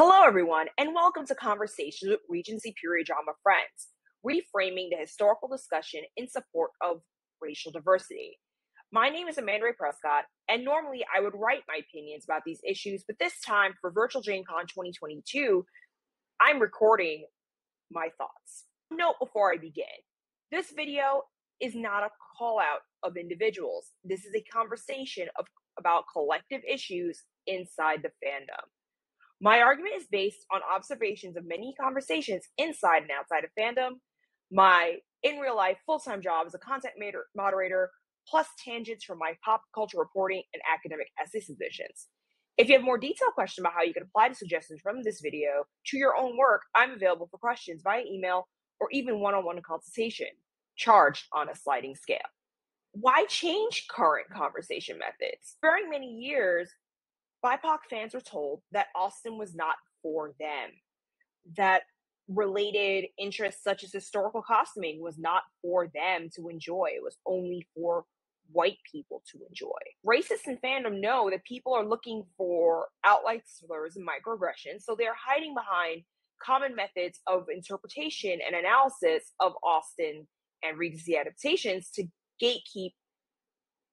Hello, everyone, and welcome to Conversations with Regency Period Drama Friends, reframing the historical discussion in support of racial diversity. My name is Amanda-Rae, and normally I would write my opinions about these issues, but this time for VirtualJaneCon 2022, I'm recording my thoughts. Note before I begin, this video is not a call out of individuals. This is a conversation about collective issues inside the fandom. My argument is based on observations of many conversations inside and outside of fandom, my in real life full-time job as a content moderator, plus tangents from my pop culture reporting and academic essay submissions. If you have more detailed questions about how you can apply the suggestions from this video to your own work, I'm available for questions via email or even one-on-one consultation, charged on a sliding scale. Why change current conversation methods? During many years, BIPOC fans were told that Austin was not for them, that related interests such as historical costuming was not for them to enjoy. It was only for white people to enjoy. Racists in fandom know that people are looking for outright slurs and microaggressions, so they're hiding behind common methods of interpretation and analysis of Austin and Regency adaptations to gatekeep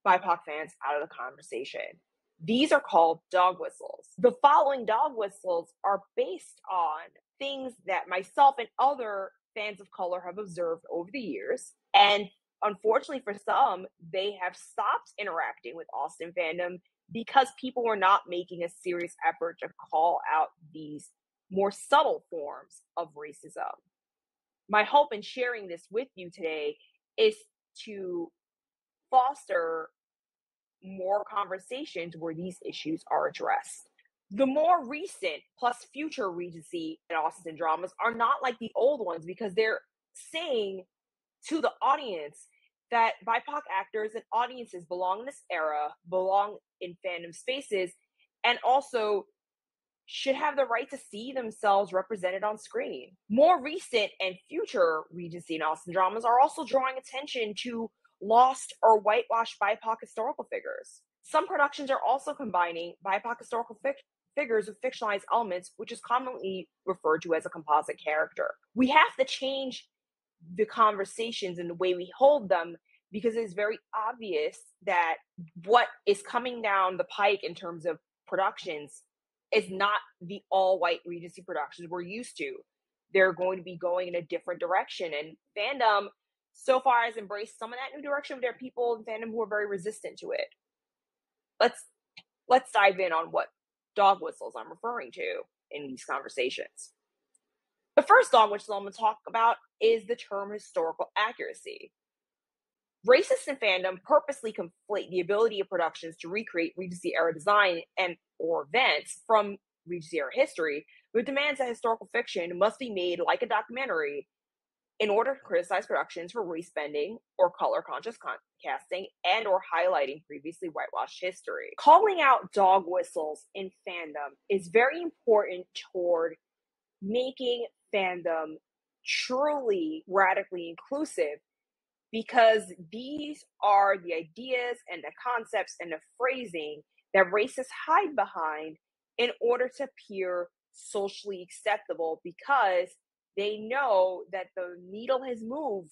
BIPOC fans out of the conversation. These are called dog whistles. The following dog whistles are based on things that myself and other fans of color have observed over the years. And unfortunately for some, they have stopped interacting with Austin fandom because people were not making a serious effort to call out these more subtle forms of racism. My hope in sharing this with you today is to foster more conversations where these issues are addressed. The more recent plus future Regency and Austin dramas are not like the old ones because they're saying to the audience that BIPOC actors and audiences belong in this era, belong in fandom spaces, and also should have the right to see themselves represented on screen. More recent and future Regency and Austin dramas are also drawing attention to lost or whitewashed BIPOC historical figures. Some productions are also combining BIPOC historical figures with fictionalized elements, which is commonly referred to as a composite character. We have to change the conversations and the way we hold them because it's very obvious that what is coming down the pike in terms of productions is not the all-white Regency productions we're used to. They're going to be going in a different direction, and fandom so far has embraced some of that new direction. There are people in fandom who are very resistant to it. Let's dive in on what dog whistles I'm referring to in these conversations. The first dog whistle I'm going to talk about is the term historical accuracy. Racists in fandom purposely conflate the ability of productions to recreate Regency era design and or events from Regency era history with demands that historical fiction must be made like a documentary in order to criticize productions for race bending or color conscious casting and or highlighting previously whitewashed history. Calling out dog whistles in fandom is very important toward making fandom truly radically inclusive, because these are the ideas and the concepts and the phrasing that racists hide behind in order to appear socially acceptable, because they know that the needle has moved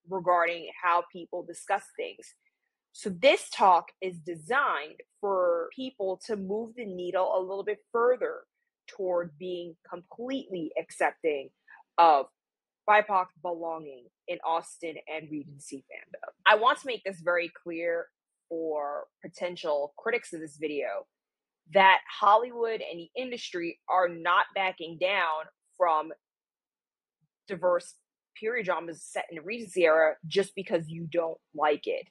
regarding how people discuss things. So this talk is designed for people to move the needle a little bit further toward being completely accepting of BIPOC belonging in Austin and Regency fandom. I want to make this very clear for potential critics of this video that Hollywood and the industry are not backing down from diverse period dramas set in the Regency era just because you don't like it.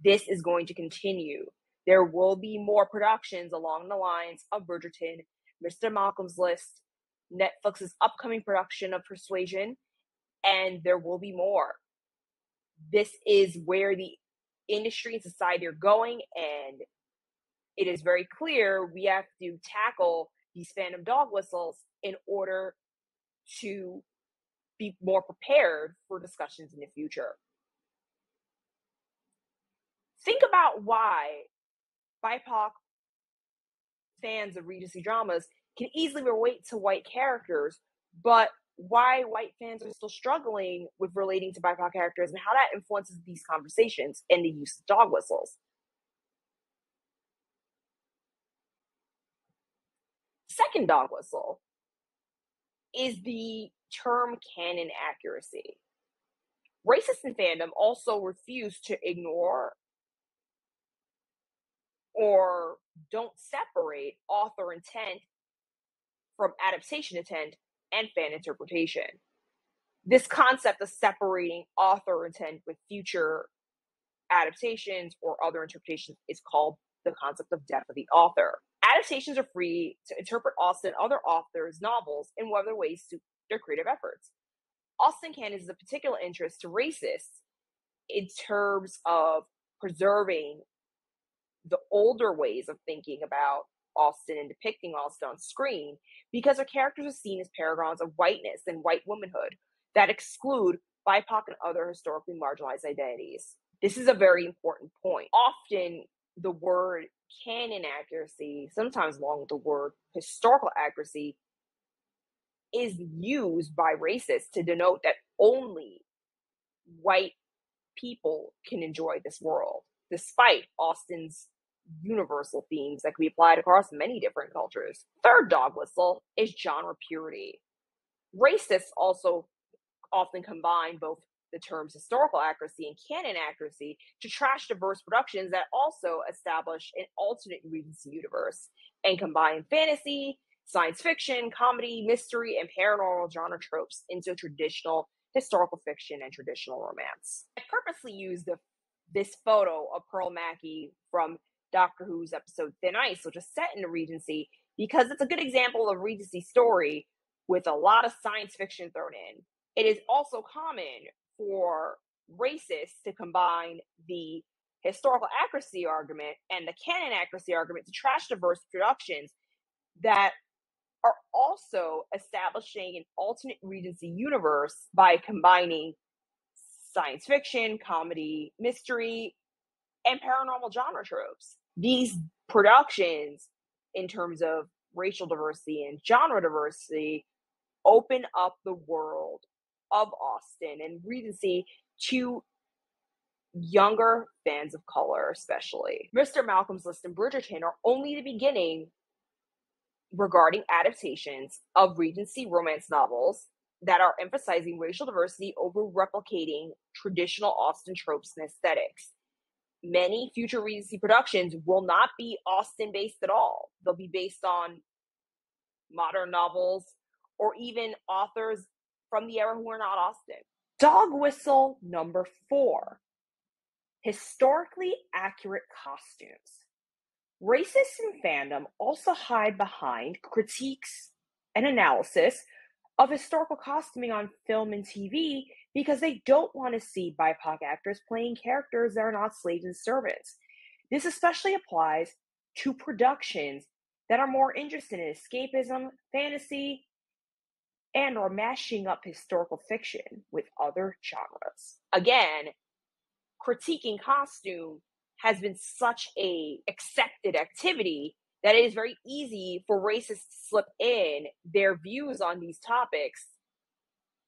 This is going to continue. There will be more productions along the lines of Bridgerton, Mr. Malcolm's List, Netflix's upcoming production of Persuasion, and there will be more. This is where the industry and society are going, and it is very clear we have to tackle these fandom dog whistles in order to be more prepared for discussions in the future. Think about why BIPOC fans of Regency dramas can easily relate to white characters, but why white fans are still struggling with relating to BIPOC characters and how that influences these conversations and the use of dog whistles. Second dog whistle is the term canon accuracy. Racists in fandom also refuse to ignore or don't separate author intent from adaptation intent and fan interpretation. This concept of separating author intent with future adaptations or other interpretations is called the concept of death of the author. Adaptations are free to interpret Austen and other authors' novels in whatever ways suit their creative efforts. Austen canon is of particular interest to racists in terms of preserving the older ways of thinking about Austen and depicting Austen on screen, because her characters are seen as paragons of whiteness and white womanhood that exclude BIPOC and other historically marginalized identities. This is a very important point. Often the word canon accuracy, sometimes along with the word historical accuracy, is used by racists to denote that only white people can enjoy this world, despite Austen's universal themes that can be applied across many different cultures. Third dog whistle is genre purity. Racists also often combine both the terms historical accuracy and canon accuracy to trash diverse productions that also establish an alternate Regency universe and combine fantasy, science fiction, comedy, mystery, and paranormal genre tropes into traditional historical fiction and traditional romance. I purposely used this photo of Pearl Mackie from Doctor Who's episode Thin Ice, which is set in the Regency, because it's a good example of a Regency story with a lot of science fiction thrown in. It is also common for racists to combine the historical accuracy argument and the canon accuracy argument to trash diverse productions that are also establishing an alternate Regency universe by combining science fiction, comedy, mystery, and paranormal genre tropes. These productions, in terms of racial diversity and genre diversity, open up the world of Austen and Regency to younger fans of color, especially. Mr. Malcolm's List and Bridgerton are only the beginning regarding adaptations of Regency romance novels that are emphasizing racial diversity over replicating traditional Austen tropes and aesthetics. Many future Regency productions will not be Austen-based at all. They'll be based on modern novels or even authors from the era who are not Austen. Dog whistle number 4, historically accurate costumes. Racists in fandom also hide behind critiques and analysis of historical costuming on film and TV because they don't want to see BIPOC actors playing characters that are not slaves and servants. This especially applies to productions that are more interested in escapism, fantasy, and or mashing up historical fiction with other genres. Again, critiquing costume has been such a accepted activity that it is very easy for racists to slip in their views on these topics,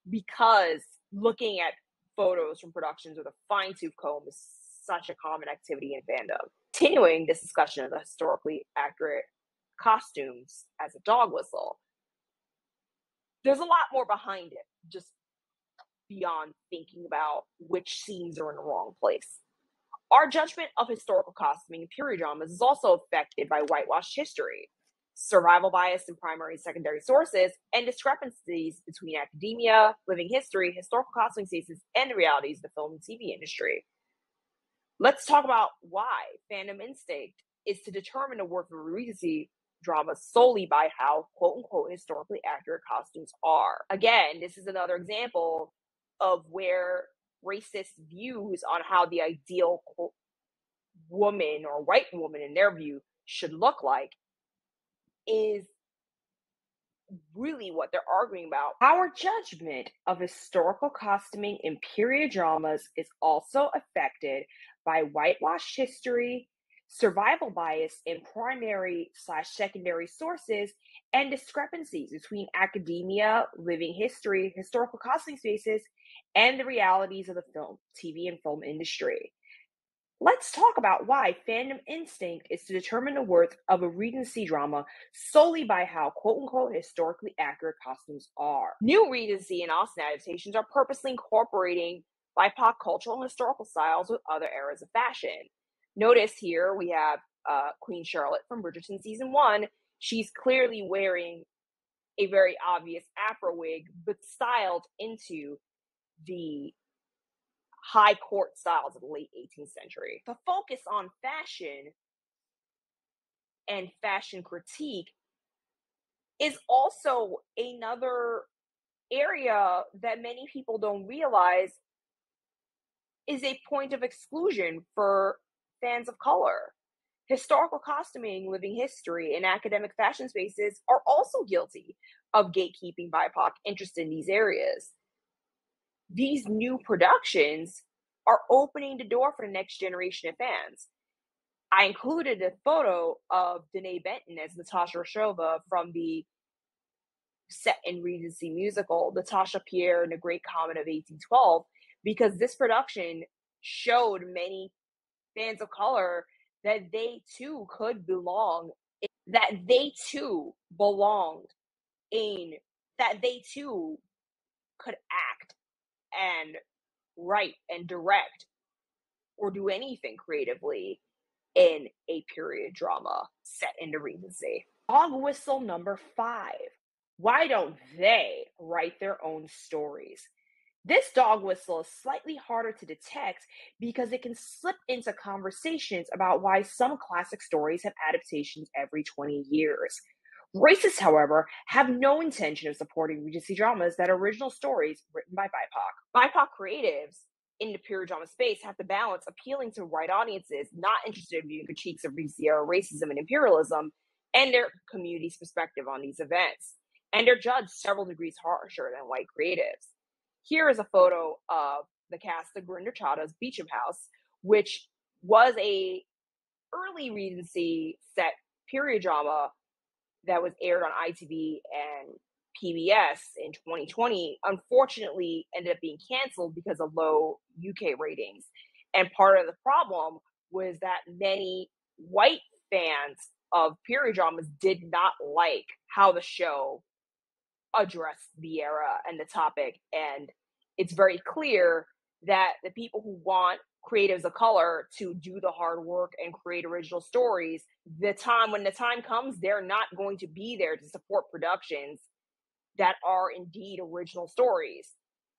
because looking at photos from productions with a fine-tooth comb is such a common activity in fandom. Continuing this discussion of the historically accurate costumes as a dog whistle, there's a lot more behind it, just beyond thinking about which scenes are in the wrong place. Our judgment of historical costuming in period dramas is also affected by whitewashed history, survival bias in primary and secondary sources, and discrepancies between academia, living history, historical costuming cases, and the realities of the film and TV industry. Let's talk about why fandom instinct is to determine the worth of a Regency drama solely by how quote-unquote historically accurate costumes are. Again, this is another example of where racist views on how the ideal quote, woman or white woman in their view should look like is really what they're arguing about. Our judgment of historical costuming in period dramas is also affected by whitewashed history, survival bias in primary/secondary sources, and discrepancies between academia, living history, historical costuming spaces, and the realities of the film, TV, and film industry. Let's talk about why fandom instinct is to determine the worth of a Regency drama solely by how quote unquote historically accurate costumes are. New Regency and Austen adaptations are purposely incorporating BIPOC cultural and historical styles with other eras of fashion. Notice here we have Queen Charlotte from Bridgerton season 1. She's clearly wearing a very obvious Afro wig, but styled into the high court styles of the late 18th century. The focus on fashion and fashion critique is also another area that many people don't realize is a point of exclusion for fans of color. Historical costuming, living history, and academic fashion spaces are also guilty of gatekeeping BIPOC interest in these areas. These new productions are opening the door for the next generation of fans. I included a photo of Danae Benton as Natasha Roshova from the set in Regency musical, Natasha Pierre and the Great Comet of 1812, because this production showed many fans of color that they too could belong, that they too belonged in, that they too could act and write and direct or do anything creatively in a period drama set in the Regency. Dog whistle number 5. Why don't they write their own stories? This dog whistle is slightly harder to detect because it can slip into conversations about why some classic stories have adaptations every 20 years. Racists, however, have no intention of supporting Regency dramas that are original stories written by BIPOC. BIPOC creatives in the period drama space have to balance appealing to white audiences not interested in viewing critiques of Regency era racism and imperialism and their community's perspective on these events. And they're judged several degrees harsher than white creatives. Here is a photo of the cast of Gurinder Chadha's Beecham House, which was a early Regency set period drama that was aired on ITV and PBS in 2020, unfortunately ended up being canceled because of low UK ratings. And part of the problem was that many white fans of period dramas did not like how the show addressed the era and the topic. And it's very clear that the people who want creatives of color to do the hard work and create original stories, when the time comes, they're not going to be there to support productions that are indeed original stories.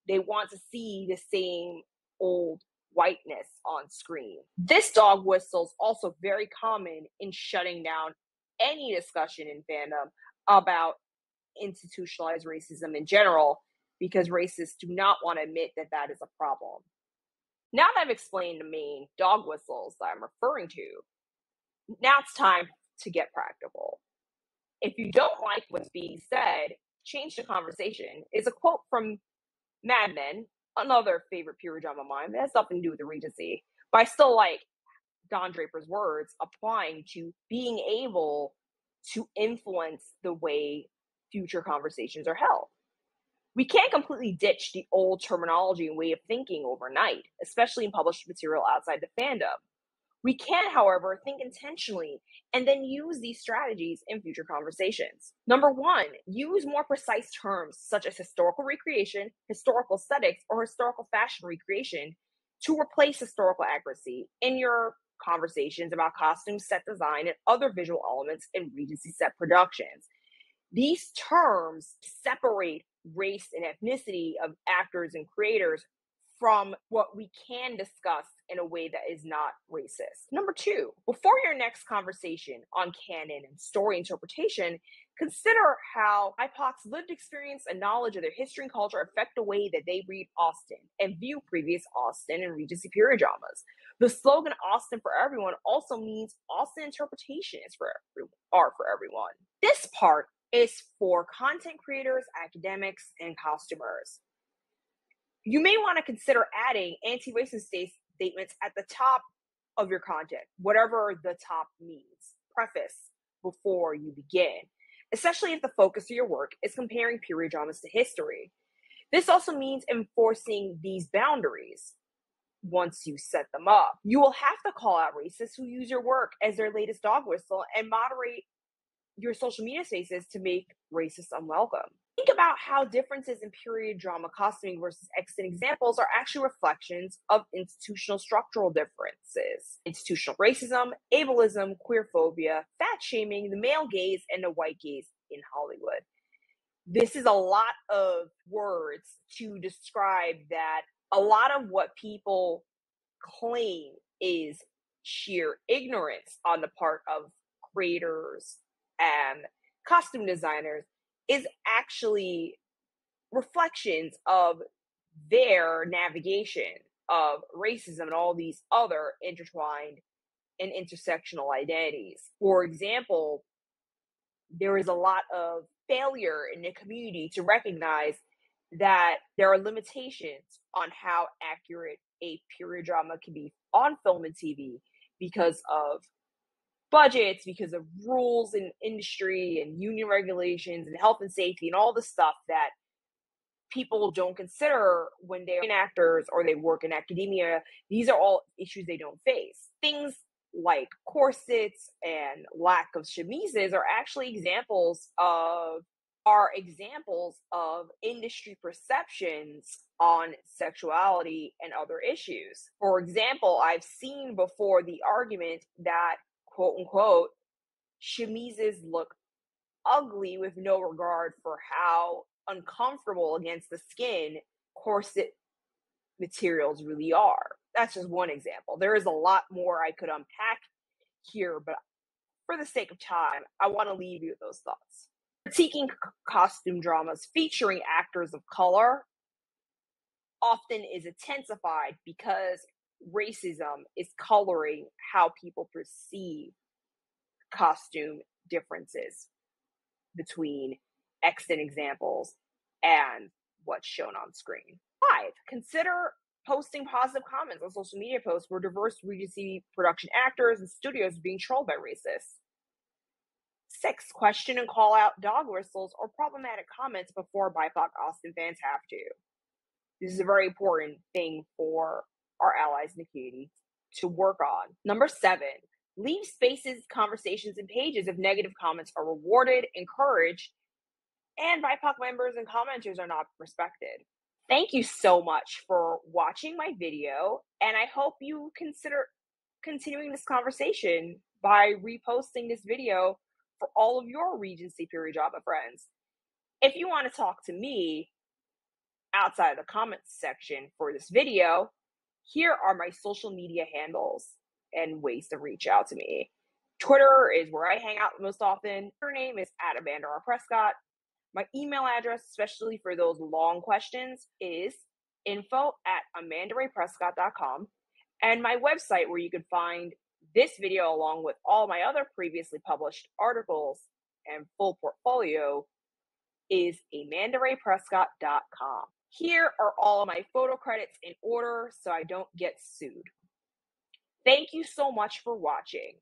They want to see the same old whiteness on screen. This dog whistle is also very common in shutting down any discussion in fandom about institutionalized racism in general, because racists do not want to admit that that is a problem. Now that I've explained the main dog whistles that I'm referring to, now it's time to get practical. If you don't like what's being said, change the conversation is a quote from Mad Men, another favorite period drama of mine. That has nothing to do with the Regency, but I still like Don Draper's words applying to being able to influence the way future conversations are held. We can't completely ditch the old terminology and way of thinking overnight, especially in published material outside the fandom. We can, however, think intentionally and then use these strategies in future conversations. Number 1, use more precise terms such as historical recreation, historical aesthetics, or historical fashion recreation to replace historical accuracy in your conversations about costumes, set design, and other visual elements in Regency set productions. These terms separate race and ethnicity of actors and creators from what we can discuss in a way that is not racist. Number 2, before your next conversation on canon and story interpretation, consider how BIPOC's lived experience and knowledge of their history and culture affect the way that they read Austen and view previous Austen and Regency period dramas. The slogan "Austen for everyone" also means Austen interpretation is for everyone. This part is for content creators, academics, and costumers. You may want to consider adding anti-racist statements at the top of your content, whatever the top means. Preface before you begin, especially if the focus of your work is comparing period dramas to history. This also means enforcing these boundaries. Once you set them up, you will have to call out racists who use your work as their latest dog whistle and moderate your social media spaces to make racists unwelcome. Think about how differences in period drama costuming versus extant examples are actually reflections of institutional structural differences. Institutional racism, ableism, queerphobia, fat shaming, the male gaze, and the white gaze in Hollywood. This is a lot of words to describe that a lot of what people claim is sheer ignorance on the part of creators and costume designers is actually reflections of their navigation of racism and all these other intertwined and intersectional identities. For example, there is a lot of failure in the community to recognize that there are limitations on how accurate a period drama can be on film and TV because of budgets, because of rules in industry and union regulations and health and safety and all the stuff that people don't consider when they're actors or they work in academia. These are all issues they don't face. Things like corsets and lack of chemises are actually examples of industry perceptions on sexuality and other issues. For example, I've seen before the argument that, quote unquote, chemises look ugly with no regard for how uncomfortable against the skin corset materials really are. That's just one example. There is a lot more I could unpack here, but for the sake of time, I want to leave you with those thoughts. Critiquing costume dramas featuring actors of color often is intensified because racism is coloring how people perceive costume differences between extant examples and what's shown on screen. 5, consider posting positive comments on social media posts where diverse Regency production actors and studios are being trolled by racists. 6, question and call out dog whistles or problematic comments before BIPOC Austin fans have to. This is a very important thing for our allies in the community to work on. Number 7, leave spaces, conversations, and pages if negative comments are rewarded, encouraged, and BIPOC members and commenters are not respected. Thank you so much for watching my video, and I hope you consider continuing this conversation by reposting this video for all of your Regency period drama friends. If you want to talk to me outside of the comments section for this video, here are my social media handles and ways to reach out to me. Twitter is where I hang out most often. Her name is @Amanda-Rae. My email address, especially for those long questions, is info@AmandaRaePrescott.com. And my website, where you can find this video along with all my other previously published articles and full portfolio, is AmandaRaePrescott.com. Here are all of my photo credits in order so I don't get sued. Thank you so much for watching.